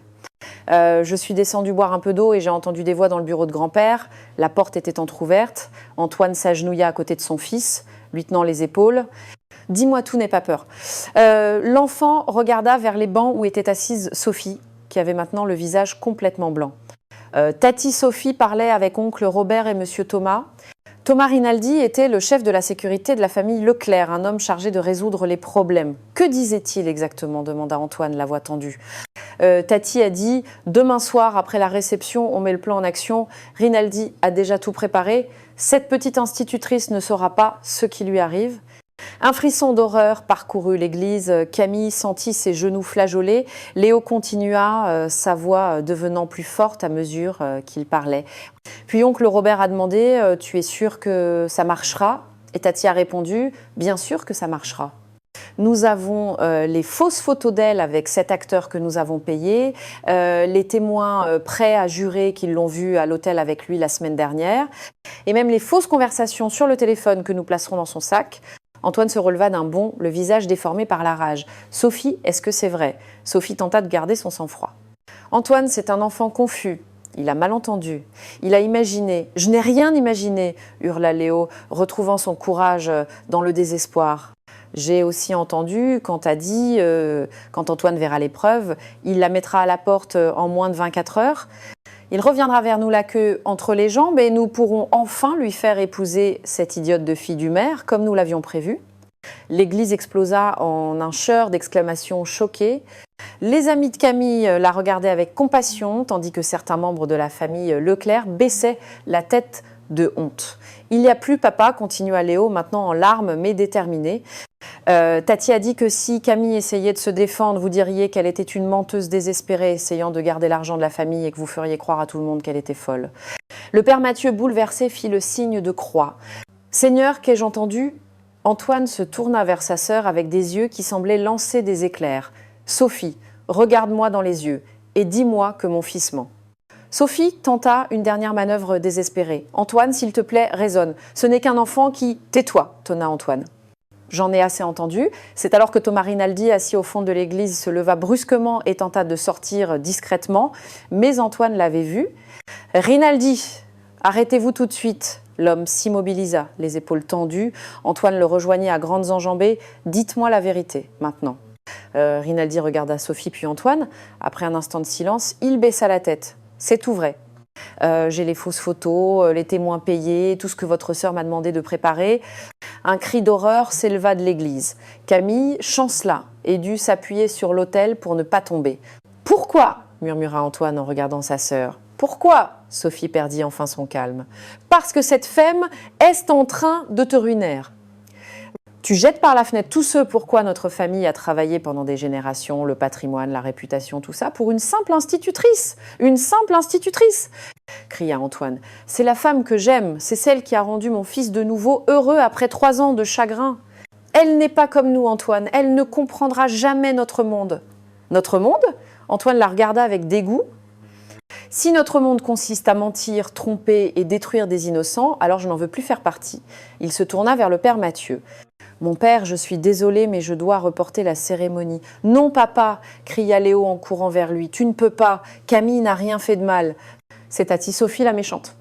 [SPEAKER 1] Je suis descendue boire un peu d'eau et j'ai entendu des voix dans le bureau de grand-père. La porte était entr'ouverte. Antoine s'agenouilla à côté de son fils, lui tenant les épaules. « Dis-moi tout, n'aie pas peur. » L'enfant regarda vers les bancs où était assise Sophie, qui avait maintenant le visage complètement blanc. Tati Sophie parlait avec oncle Robert et monsieur Thomas. Thomas Rinaldi était le chef de la sécurité de la famille Leclerc, un homme chargé de résoudre les problèmes. « Que disait-il exactement » demanda Antoine, la voix tendue. Tati a dit « Demain soir, après la réception, on met le plan en action. Rinaldi a déjà tout préparé. Cette petite institutrice ne saura pas ce qui lui arrive. » Un frisson d'horreur parcourut l'église. Camille sentit ses genoux flageoler. Léo continua, sa voix devenant plus forte à mesure qu'il parlait. Puis oncle Robert a demandé « Tu es sûr que ça marchera ?» Et Tati a répondu « Bien sûr que ça marchera. » Nous avons les fausses photos d'elle avec cet acteur que nous avons payé, les témoins prêts à jurer qu'ils l'ont vue à l'hôtel avec lui la semaine dernière, et même les fausses conversations sur le téléphone que nous placerons dans son sac. Antoine se releva d'un bond, le visage déformé par la rage. « Sophie, est-ce que c'est vrai ?» Sophie tenta de garder son sang-froid. « Antoine, c'est un enfant confus. Il a mal entendu. Il a imaginé. « Je n'ai rien imaginé !» hurla Léo, retrouvant son courage dans le désespoir. « J'ai aussi entendu quand t'as dit, quand Antoine verra l'épreuve, il la mettra à la porte en moins de 24 heures. Il reviendra vers nous la queue entre les jambes et nous pourrons enfin lui faire épouser cette idiote de fille du maire, comme nous l'avions prévu. » L'église explosa en un chœur d'exclamations choquées. Les amis de Camille la regardaient avec compassion, tandis que certains membres de la famille Leclerc baissaient la tête de honte. « Il n'y a plus, papa », continua Léo, maintenant en larmes mais déterminé. Tati a dit que si Camille essayait de se défendre, vous diriez qu'elle était une menteuse désespérée essayant de garder l'argent de la famille et que vous feriez croire à tout le monde qu'elle était folle. Le père Mathieu, bouleversé, fit le signe de croix. « Seigneur, qu'ai-je entendu ?» Antoine se tourna vers sa sœur avec des yeux qui semblaient lancer des éclairs. « Sophie, regarde-moi dans les yeux et dis-moi que mon fils ment. » Sophie tenta une dernière manœuvre désespérée. « Antoine, s'il te plaît, raisonne. Ce n'est qu'un enfant qui... »« Tais-toi » tonna Antoine. J'en ai assez entendu. C'est alors que Thomas Rinaldi, assis au fond de l'église, se leva brusquement et tenta de sortir discrètement. Mais Antoine l'avait vu. « Rinaldi, arrêtez-vous tout de suite !» L'homme s'immobilisa, les épaules tendues. Antoine le rejoignit à grandes enjambées. « Dites-moi la vérité, maintenant. » Rinaldi regarda Sophie puis Antoine. Après un instant de silence, il baissa la tête. « C'est tout vrai. J'ai les fausses photos, les témoins payés, tout ce que votre sœur m'a demandé de préparer. » Un cri d'horreur s'éleva de l'église. Camille chancela et dut s'appuyer sur l'autel pour ne pas tomber. « Pourquoi ?» murmura Antoine en regardant sa sœur. « Pourquoi ?» Sophie perdit enfin son calme. « Parce que cette femme est en train de te ruiner. Tu jettes par la fenêtre tous ceux pourquoi notre famille a travaillé pendant des générations, le patrimoine, la réputation, tout ça, pour une simple institutrice. Une simple institutrice !» cria Antoine. « C'est la femme que j'aime, c'est celle qui a rendu mon fils de nouveau heureux après 3 ans de chagrin. Elle n'est pas comme nous, Antoine, elle ne comprendra jamais notre monde. » « Notre monde ?» Antoine la regarda avec dégoût. Si notre monde consiste à mentir, tromper et détruire des innocents, alors je n'en veux plus faire partie. Il se tourna vers le père Mathieu. Mon père, je suis désolé, mais je dois reporter la cérémonie. Non, papa, cria Léo en courant vers lui. Tu ne peux pas. Camille n'a rien fait de mal. C'est Tati Sophie la méchante.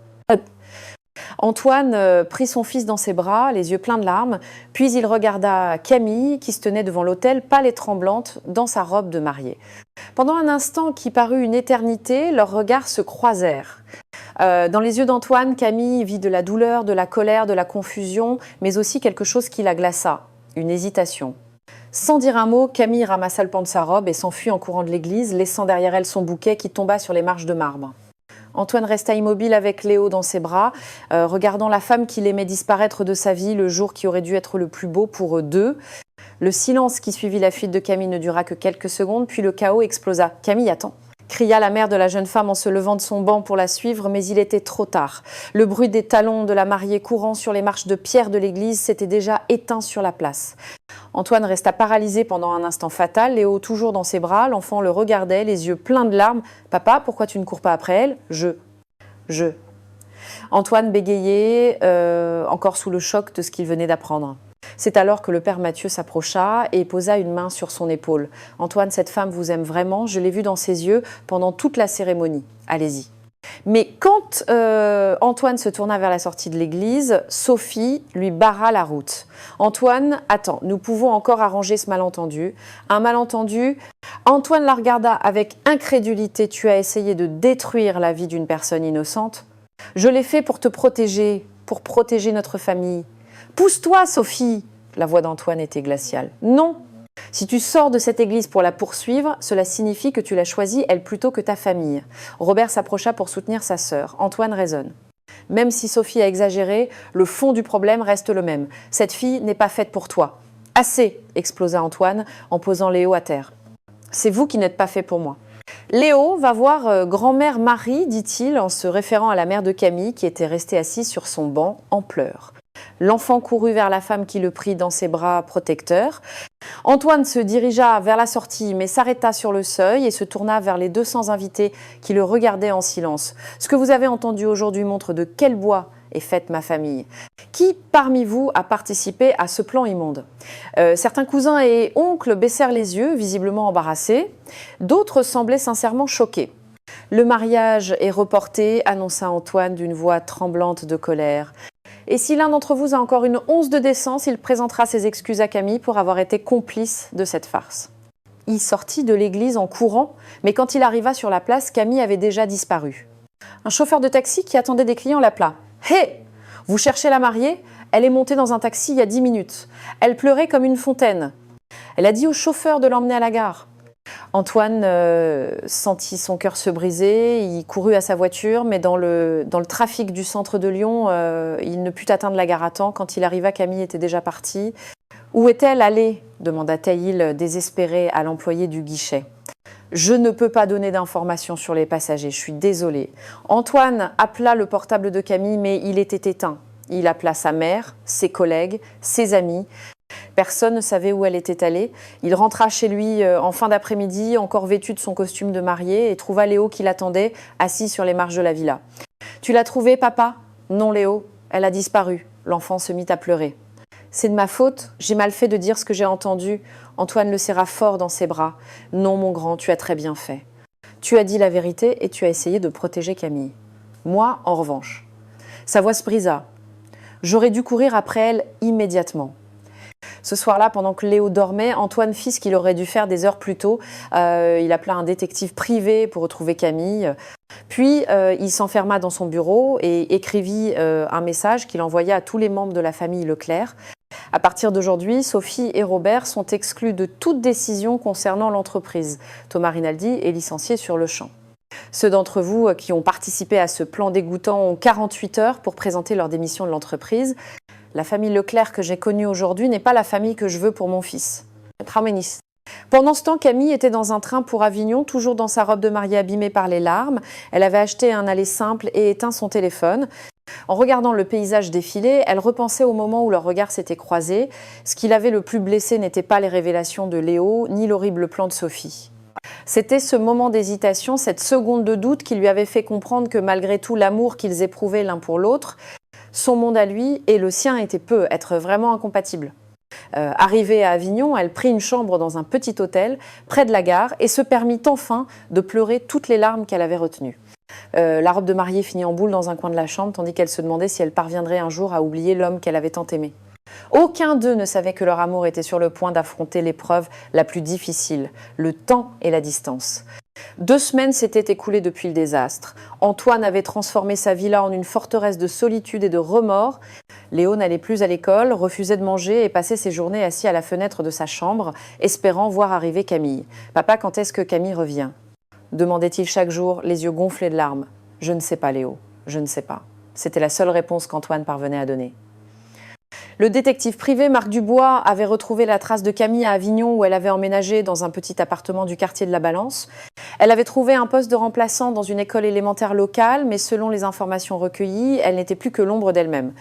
[SPEAKER 1] Antoine prit son fils dans ses bras, les yeux pleins de larmes, puis il regarda Camille qui se tenait devant l'autel, pâle et tremblante, dans sa robe de mariée. Pendant un instant qui parut une éternité, leurs regards se croisèrent. Dans les yeux d'Antoine, Camille vit de la douleur, de la colère, de la confusion, mais aussi quelque chose qui la glaça, une hésitation. Sans dire un mot, Camille ramassa le pan de sa robe et s'enfuit en courant de l'église, laissant derrière elle son bouquet qui tomba sur les marches de marbre. Antoine resta immobile avec Léo dans ses bras, regardant la femme qu'il aimait disparaître de sa vie le jour qui aurait dû être le plus beau pour eux deux. Le silence qui suivit la fuite de Camille ne dura que quelques secondes, puis le chaos explosa. « Camille, attends !» cria la mère de la jeune femme en se levant de son banc pour la suivre, mais il était trop tard. Le bruit des talons de la mariée courant sur les marches de pierre de l'église s'était déjà éteint sur la place. Antoine resta paralysé pendant un instant fatal, Léo toujours dans ses bras, l'enfant le regardait, les yeux pleins de larmes. « Papa, pourquoi tu ne cours pas après elle ?»« Je. » Antoine bégayait, encore sous le choc de ce qu'il venait d'apprendre. C'est alors que le père Mathieu s'approcha et posa une main sur son épaule. « Antoine, cette femme vous aime vraiment, je l'ai vue dans ses yeux pendant toute la cérémonie. Allez-y. » Mais quand Antoine se tourna vers la sortie de l'église, Sophie lui barra la route. « Antoine, attends, nous pouvons encore arranger ce malentendu. » Un malentendu. Antoine la regarda avec incrédulité. « Tu as essayé de détruire la vie d'une personne innocente. Je l'ai fait pour te protéger, pour protéger notre famille. Pousse-toi, Sophie !» La voix d'Antoine était glaciale. « Non. Si tu sors de cette église pour la poursuivre, cela signifie que tu l'as choisie, elle, plutôt que ta famille. » Robert s'approcha pour soutenir sa sœur. Antoine raisonne. « Même si Sophie a exagéré, le fond du problème reste le même. Cette fille n'est pas faite pour toi. »« Assez !» explosa Antoine en posant Léo à terre. « C'est vous qui n'êtes pas fait pour moi. » Léo va voir grand-mère Marie, dit-il, en se référant à la mère de Camille qui était restée assise sur son banc en pleurs. L'enfant courut vers la femme qui le prit dans ses bras protecteurs. Antoine se dirigea vers la sortie, mais s'arrêta sur le seuil et se tourna vers les 200 invités qui le regardaient en silence. « Ce que vous avez entendu aujourd'hui montre de quel bois est faite ma famille. Qui parmi vous a participé à ce plan immonde ?» Certains cousins et oncles baissèrent les yeux, visiblement embarrassés. D'autres semblaient sincèrement choqués. « Le mariage est reporté », annonça Antoine d'une voix tremblante de colère. Et si l'un d'entre vous a encore une once de décence, il présentera ses excuses à Camille pour avoir été complice de cette farce. Il sortit de l'église en courant, mais quand il arriva sur la place, Camille avait déjà disparu. Un chauffeur de taxi qui attendait des clients l'appela. « Hé, vous cherchez la mariée ? Elle est montée dans un taxi il y a 10 minutes. Elle pleurait comme une fontaine. Elle a dit au chauffeur de l'emmener à la gare. » Antoine sentit son cœur se briser, il courut à sa voiture, mais dans le trafic du centre de Lyon, il ne put atteindre la gare à temps. Quand il arriva, Camille était déjà partie. « Où est-elle allée ?» demanda-t-il désespéré à l'employé du guichet. « Je ne peux pas donner d'informations sur les passagers, je suis désolée. » Antoine appela le portable de Camille, mais il était éteint. Il appela sa mère, ses collègues, ses amis. Personne ne savait où elle était allée. Il rentra chez lui en fin d'après-midi, encore vêtu de son costume de mariée, et trouva Léo qui l'attendait, assis sur les marches de la villa. « Tu l'as trouvée, papa ?»« Non, Léo, elle a disparu. » L'enfant se mit à pleurer. « C'est de ma faute, j'ai mal fait de dire ce que j'ai entendu. » Antoine le serra fort dans ses bras. « Non, mon grand, tu as très bien fait. Tu as dit la vérité et tu as essayé de protéger Camille. Moi, en revanche. » Sa voix se brisa. « J'aurais dû courir après elle immédiatement. » Ce soir-là, pendant que Léo dormait, Antoine fit ce qu'il aurait dû faire des heures plus tôt. Il appela un détective privé pour retrouver Camille. Puis, il s'enferma dans son bureau et écrivit un message qu'il envoya à tous les membres de la famille Leclerc. À partir d'aujourd'hui, Sophie et Robert sont exclus de toute décision concernant l'entreprise. Thomas Rinaldi est licencié sur le champ. Ceux d'entre vous qui ont participé à ce plan dégoûtant ont 48 heures pour présenter leur démission de l'entreprise. La famille Leclerc que j'ai connue aujourd'hui n'est pas la famille que je veux pour mon fils. Pendant ce temps, Camille était dans un train pour Avignon, toujours dans sa robe de mariée abîmée par les larmes. Elle avait acheté un aller simple et éteint son téléphone. En regardant le paysage défiler, elle repensait au moment où leurs regards s'étaient croisés. Ce qui l'avait le plus blessé n'était pas les révélations de Léo, ni l'horrible plan de Sophie. C'était ce moment d'hésitation, cette seconde de doute qui lui avait fait comprendre que malgré tout l'amour qu'ils éprouvaient l'un pour l'autre, son monde à lui et le sien étaient être vraiment incompatibles. Arrivée à Avignon, elle prit une chambre dans un petit hôtel près de la gare et se permit enfin de pleurer toutes les larmes qu'elle avait retenues. La robe de mariée finit en boule dans un coin de la chambre, tandis qu'elle se demandait si elle parviendrait un jour à oublier l'homme qu'elle avait tant aimé. Aucun d'eux ne savait que leur amour était sur le point d'affronter l'épreuve la plus difficile, le temps et la distance. 2 semaines s'étaient écoulées depuis le désastre. Antoine avait transformé sa villa en une forteresse de solitude et de remords. Léo n'allait plus à l'école, refusait de manger et passait ses journées assis à la fenêtre de sa chambre, espérant voir arriver Camille. « Papa, quand est-ce que Camille revient ?» demandait-il chaque jour, les yeux gonflés de larmes. « Je ne sais pas, Léo, je ne sais pas. » C'était la seule réponse qu'Antoine parvenait à donner. Le détective privé Marc Dubois avait retrouvé la trace de Camille à Avignon où elle avait emménagé dans un petit appartement du quartier de la Balance. Elle avait trouvé un poste de remplaçant dans une école élémentaire locale, mais selon les informations recueillies, elle n'était plus que l'ombre d'elle-même.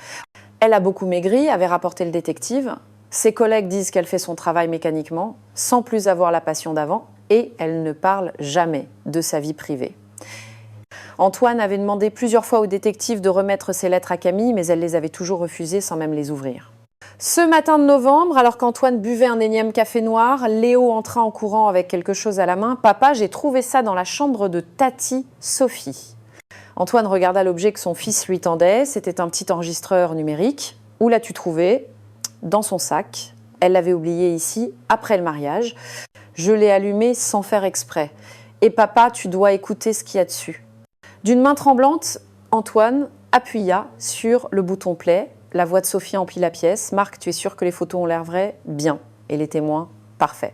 [SPEAKER 1] Elle a beaucoup maigri, avait rapporté le détective. Ses collègues disent qu'elle fait son travail mécaniquement, sans plus avoir la passion d'avant, et elle ne parle jamais de sa vie privée. Antoine avait demandé plusieurs fois au détective de remettre ses lettres à Camille, mais elle les avait toujours refusées sans même les ouvrir. Ce matin de novembre, alors qu'Antoine buvait un énième café noir, Léo entra en courant avec quelque chose à la main. « Papa, j'ai trouvé ça dans la chambre de Tati Sophie. » Antoine regarda l'objet que son fils lui tendait. C'était un petit enregistreur numérique. « Où l'as-tu trouvé ?»« Dans son sac. Elle l'avait oublié ici, après le mariage. Je l'ai allumé sans faire exprès. Et papa, tu dois écouter ce qu'il y a dessus. » D'une main tremblante, Antoine appuya sur le bouton play. La voix de Sophie emplit la pièce. « Marc, tu es sûr que les photos ont l'air vraies ? Bien. Et les témoins ? Parfait. »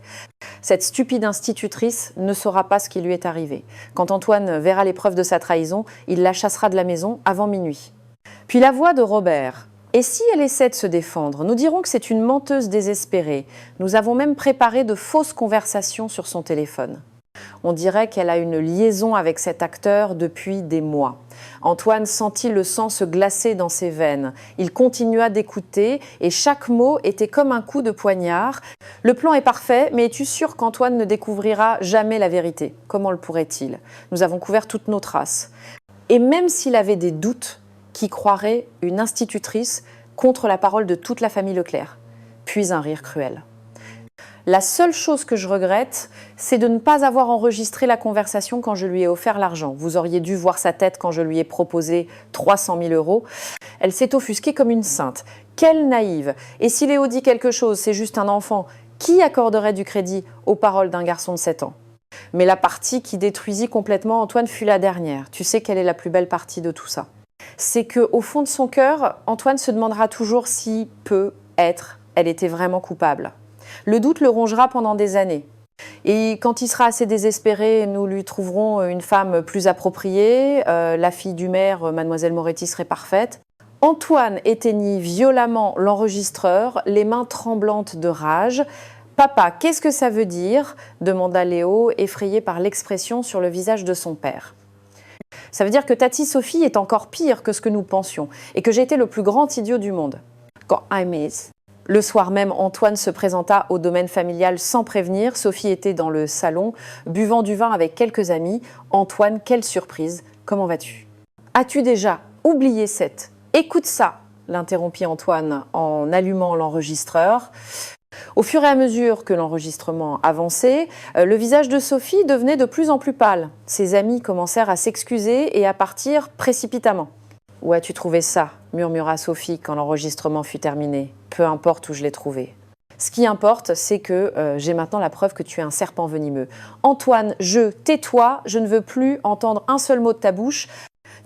[SPEAKER 1] Cette stupide institutrice ne saura pas ce qui lui est arrivé. Quand Antoine verra les preuves de sa trahison, il la chassera de la maison avant minuit. Puis la voix de Robert. « Et si elle essaie de se défendre ? Nous dirons que c'est une menteuse désespérée. Nous avons même préparé de fausses conversations sur son téléphone. » On dirait qu'elle a une liaison avec cet acteur depuis des mois. Antoine sentit le sang se glacer dans ses veines. Il continua d'écouter et chaque mot était comme un coup de poignard. Le plan est parfait, mais es-tu sûr qu'Antoine ne découvrira jamais la vérité ? Comment le pourrait-il ? Nous avons couvert toutes nos traces. Et même s'il avait des doutes, qui croirait une institutrice contre la parole de toute la famille Leclerc ? Puis un rire cruel. La seule chose que je regrette, c'est de ne pas avoir enregistré la conversation quand je lui ai offert l'argent. Vous auriez dû voir sa tête quand je lui ai proposé 300 000 €. Elle s'est offusquée comme une sainte. Quelle naïve! Et si Léo dit quelque chose, c'est juste un enfant. Qui accorderait du crédit aux paroles d'un garçon de 7 ans? Mais la partie qui détruisit complètement Antoine fut la dernière. Tu sais quelle est la plus belle partie de tout ça? C'est qu'au fond de son cœur, Antoine se demandera toujours si, peut-être, elle était vraiment coupable. Le doute le rongera pendant des années. Et quand il sera assez désespéré, nous lui trouverons une femme plus appropriée. La fille du maire, mademoiselle Moretti, serait parfaite. Antoine éteignit violemment l'enregistreur, les mains tremblantes de rage. « Papa, qu'est-ce que ça veut dire ?» demanda Léo, effrayé par l'expression sur le visage de son père. « Ça veut dire que Tati Sophie est encore pire que ce que nous pensions et que j'ai été le plus grand idiot du monde. » Quand Le soir même, Antoine se présenta au domaine familial sans prévenir. Sophie était dans le salon, buvant du vin avec quelques amis. « Antoine, quelle surprise! Comment vas-tu ?»« As-tu déjà oublié cette ? Écoute ça !» l'interrompit Antoine en allumant l'enregistreur. Au fur et à mesure que l'enregistrement avançait, le visage de Sophie devenait de plus en plus pâle. Ses amis commencèrent à s'excuser et à partir précipitamment. « Où as-tu trouvé ça ?» murmura Sophie quand l'enregistrement fut terminé. « Peu importe où je l'ai trouvé. Ce qui importe, c'est que j'ai maintenant la preuve que tu es un serpent venimeux. Antoine, tais-toi, je ne veux plus entendre un seul mot de ta bouche.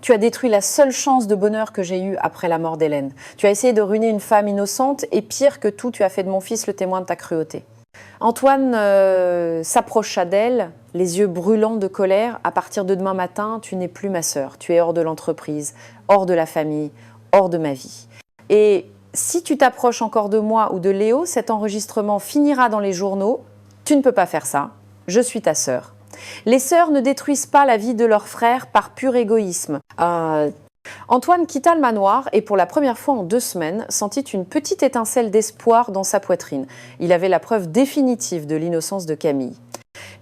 [SPEAKER 1] Tu as détruit la seule chance de bonheur que j'ai eue après la mort d'Hélène. Tu as essayé de ruiner une femme innocente et pire que tout, tu as fait de mon fils le témoin de ta cruauté. » Antoine s'approcha d'elle, les yeux brûlants de colère. « À partir de demain matin, tu n'es plus ma sœur. Tu es hors de l'entreprise, hors de la famille, hors de ma vie. Et si tu t'approches encore de moi ou de Léo, cet enregistrement finira dans les journaux. Tu ne peux pas faire ça. Je suis ta sœur. » Les sœurs ne détruisent pas la vie de leurs frères par pur égoïsme. Antoine quitta le manoir et pour la première fois en 2 semaines, sentit une petite étincelle d'espoir dans sa poitrine. Il avait la preuve définitive de l'innocence de Camille.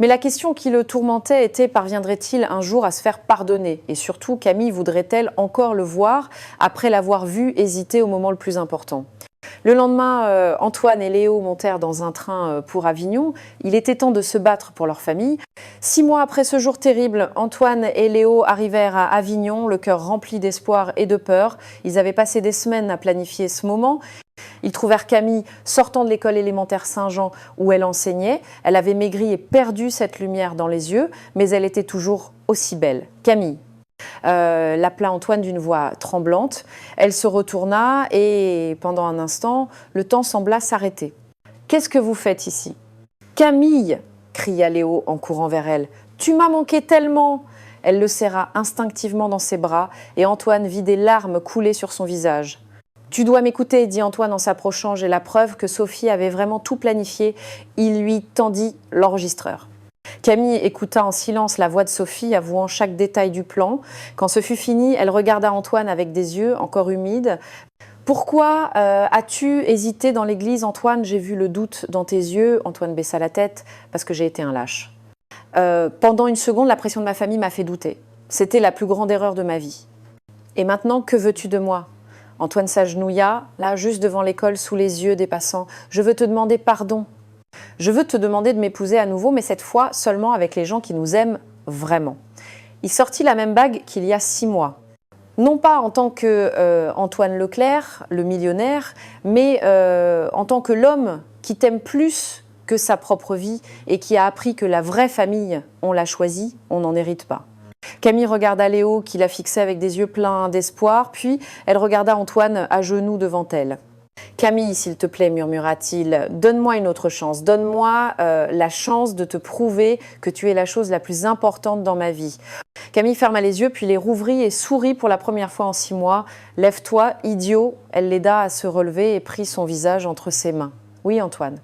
[SPEAKER 1] Mais la question qui le tourmentait était: parviendrait-il un jour à se faire pardonner? Et surtout, Camille voudrait-elle encore le voir après l'avoir vu hésiter au moment le plus important? Le lendemain, Antoine et Léo montèrent dans un train pour Avignon. Il était temps de se battre pour leur famille. 6 mois après ce jour terrible, Antoine et Léo arrivèrent à Avignon, le cœur rempli d'espoir et de peur. Ils avaient passé des semaines à planifier ce moment. Ils trouvèrent Camille sortant de l'école élémentaire Saint-Jean où elle enseignait. Elle avait maigri et perdu cette lumière dans les yeux, mais elle était toujours aussi belle. Camille l'appela Antoine d'une voix tremblante. Elle se retourna et, pendant un instant, le temps sembla s'arrêter. « Qu'est-ce que vous faites ici ?»« Camille !» cria Léo en courant vers elle. « Tu m'as manqué tellement !» Elle le serra instinctivement dans ses bras et Antoine vit des larmes couler sur son visage. « Tu dois m'écouter, » dit Antoine en s'approchant. « J'ai la preuve que Sophie avait vraiment tout planifié. » Il lui tendit l'enregistreur. Camille écouta en silence la voix de Sophie, avouant chaque détail du plan. Quand ce fut fini, elle regarda Antoine avec des yeux encore humides. « Pourquoi as-tu hésité dans l'église, Antoine? J'ai vu le doute dans tes yeux. » Antoine baissa la tête. « Parce que j'ai été un lâche. Pendant une seconde, la pression de ma famille m'a fait douter. C'était la plus grande erreur de ma vie. Et maintenant, que veux-tu de moi ?» Antoine s'agenouilla, là, juste devant l'école, sous les yeux des passants. « Je veux te demander pardon. Je veux te demander de m'épouser à nouveau, mais cette fois seulement avec les gens qui nous aiment vraiment. » Il sortit la même bague qu'il y a 6 mois. Non pas en tant que Antoine Leclerc, le millionnaire, mais en tant que l'homme qui t'aime plus que sa propre vie et qui a appris que la vraie famille, on l'a choisie, on n'en hérite pas. Camille regarda Léo qui la fixait avec des yeux pleins d'espoir, puis elle regarda Antoine à genoux devant elle. « Camille, s'il te plaît, murmura-t-il, donne-moi une autre chance. Donne-moi la chance de te prouver que tu es la chose la plus importante dans ma vie. » Camille ferma les yeux, puis les rouvrit et sourit pour la première fois en 6 mois. « Lève-toi, idiot !» Elle l'aida à se relever et prit son visage entre ses mains. « Oui, Antoine.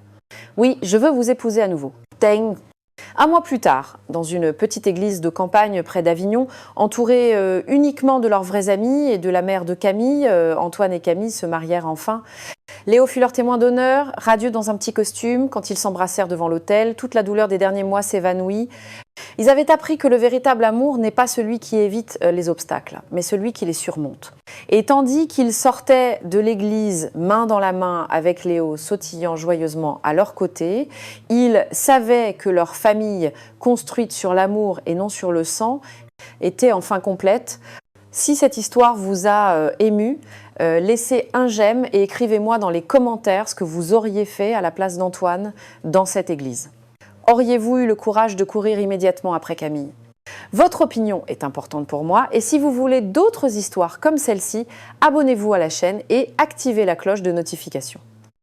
[SPEAKER 1] Oui, je veux vous épouser à nouveau. » Teng. 1 mois plus tard, dans une petite église de campagne près d'Avignon, entourés uniquement de leurs vrais amis et de la mère de Camille, Antoine et Camille se marièrent enfin. Léo fut leur témoin d'honneur, radieux dans un petit costume. Quand ils s'embrassèrent devant l'autel, toute la douleur des derniers mois s'évanouit. Ils avaient appris que le véritable amour n'est pas celui qui évite les obstacles, mais celui qui les surmonte. Et tandis qu'ils sortaient de l'église main dans la main avec Léo sautillant joyeusement à leur côté, ils savaient que leur famille, construite sur l'amour et non sur le sang, était enfin complète. Si cette histoire vous a ému, laissez un j'aime et écrivez-moi dans les commentaires ce que vous auriez fait à la place d'Antoine dans cette église. Auriez-vous eu le courage de courir immédiatement après Camille? Votre opinion est importante pour moi et si vous voulez d'autres histoires comme celle-ci, abonnez-vous à la chaîne et activez la cloche de notification.